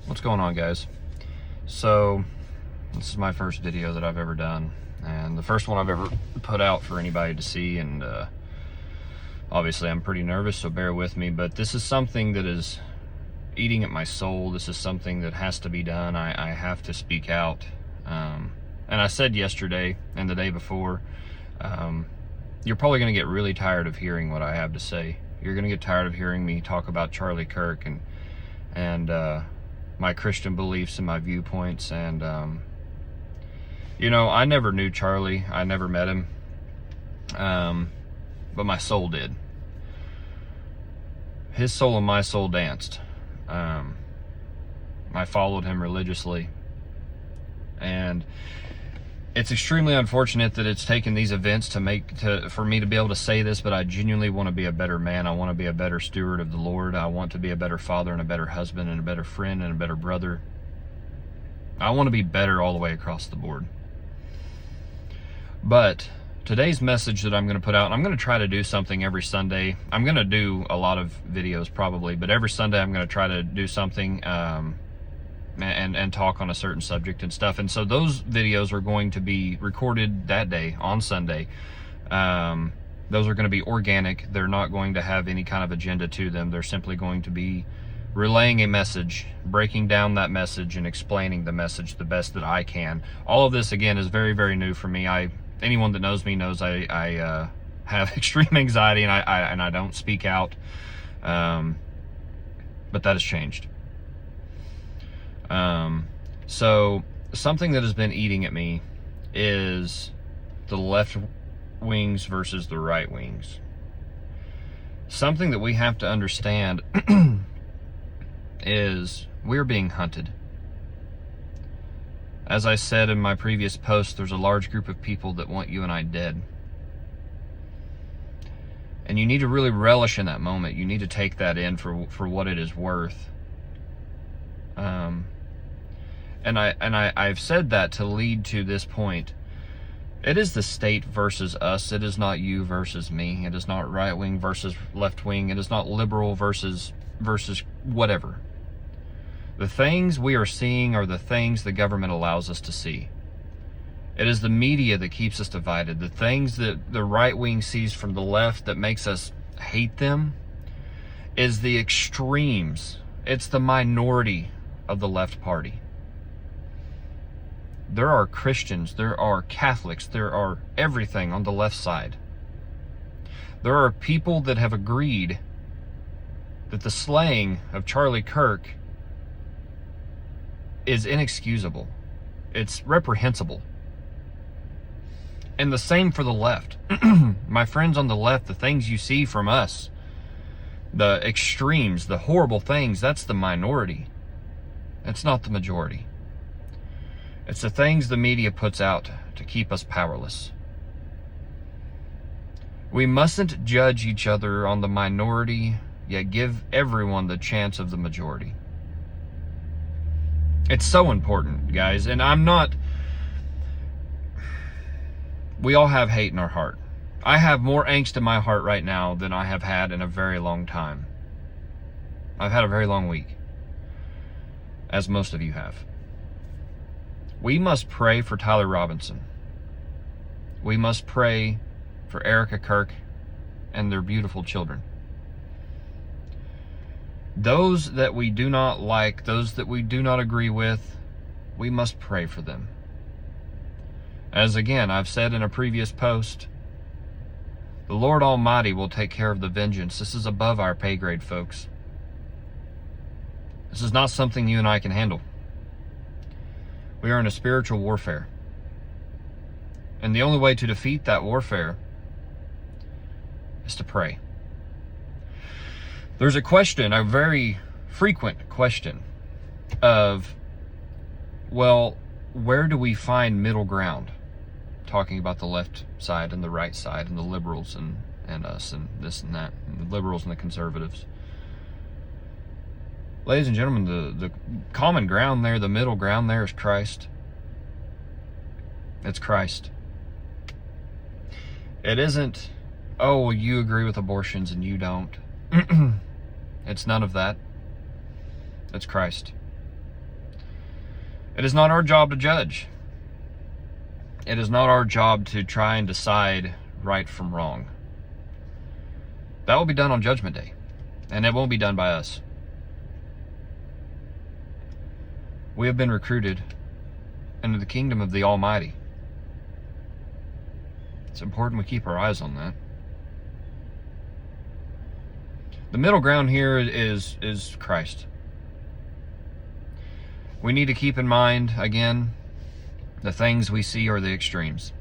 What's going on, guys? So this is my first video that I've ever done, and the first one I've ever put out for anybody to see, and obviously I'm pretty nervous, so bear with me, but this is something that is eating at my soul. This is something that has to be done. I have to speak out, and I said yesterday and the day before, you're probably going to get really tired of hearing what I have to say. You're going to get tired of hearing me talk about Charlie Kirk and my Christian beliefs and my viewpoints. And you know, I never knew Charlie. I never met him, but my soul did. His soul and my soul danced. I followed him religiously, and it's extremely unfortunate that it's taken these events for me to be able to say this, but I genuinely want to be a better man. I want to be a better steward of the Lord. I want to be a better father and a better husband and a better friend and a better brother. I want to be better all the way across the board. But today's message that I'm going to put out, and I'm going to try to do something every Sunday. I'm going to do a lot of videos probably, but every Sunday I'm going to try to do something and talk on a certain subject and stuff. And so those videos are going to be recorded that day on Sunday. Those are going to be organic. They're not going to have any kind of agenda to them. They're simply going to be relaying a message, breaking down that message, and explaining the message the best that I can. All of this, again, is very, very new for me. Anyone that knows me knows I have extreme anxiety, and I don't speak out, but that has changed. So something that has been eating at me is the left wings versus the right wings. Something that we have to understand is we're being hunted. As I said in my previous post, there's a large group of people that want you and I dead. And you need to really relish in that moment. You need to take that in for what it is worth. And I've said that to lead to this point. It is the state versus us. It is not you versus me. It is not right wing versus left wing. It is not liberal versus whatever. The things we are seeing are the things the government allows us to see. It is the media that keeps us divided. The things that the right wing sees from the left that makes us hate them is the extremes. It's the minority of the left party. There are Christians, there are Catholics, there are everything on the left side. There are people that have agreed that the slaying of Charlie Kirk is inexcusable. It's reprehensible. And the same for the left. My friends on the left, the things you see from us, the extremes, the horrible things, that's the minority. It's not the majority. It's the things the media puts out to keep us powerless. We mustn't judge each other on the minority, yet give everyone the chance of the majority. It's so important, guys. And we all have hate in our heart. I have more angst in my heart right now than I have had in a very long time. I've had a very long week, as most of you have. We must pray for Tyler Robinson. We must pray for Erica Kirk and their beautiful children. Those that we do not like, those that we do not agree with, we must pray for them. As again, I've said in a previous post, the Lord Almighty will take care of the vengeance. This is above our pay grade, folks. This is not something you and I can handle. We are in a spiritual warfare. And the only way to defeat that warfare is to pray. There's a question, a very frequent question of, well, where do we find middle ground? Talking about the left side and the right side and the liberals and us and this and that, and the liberals and the conservatives. Ladies and gentlemen, the common ground there, the middle ground there is Christ. It's Christ. It isn't, oh, well, you agree with abortions and you don't. It's none of that. It's Christ. It is not our job to judge. It is not our job to try and decide right from wrong. That will be done on Judgment Day, and it won't be done by us. We have been recruited into the kingdom of the Almighty. It's important we keep our eyes on that. The middle ground here is Christ. We need to keep in mind, again, the things we see are the extremes.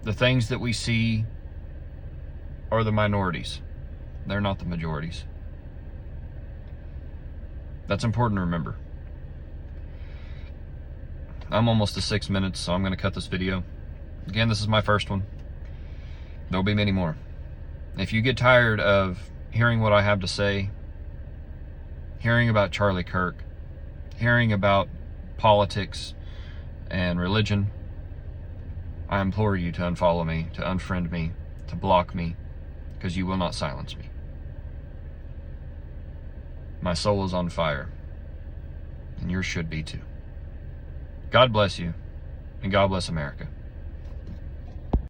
The things that we see are the minorities. They're not the majorities. That's important to remember. I'm almost to 6 minutes, so I'm going to cut this video. Again, this is my first one. There'll be many more. If you get tired of hearing what I have to say, hearing about Charlie Kirk, hearing about politics and religion, I implore you to unfollow me, to unfriend me, to block me, because you will not silence me. My soul is on fire, and yours should be too. God bless you, and God bless America.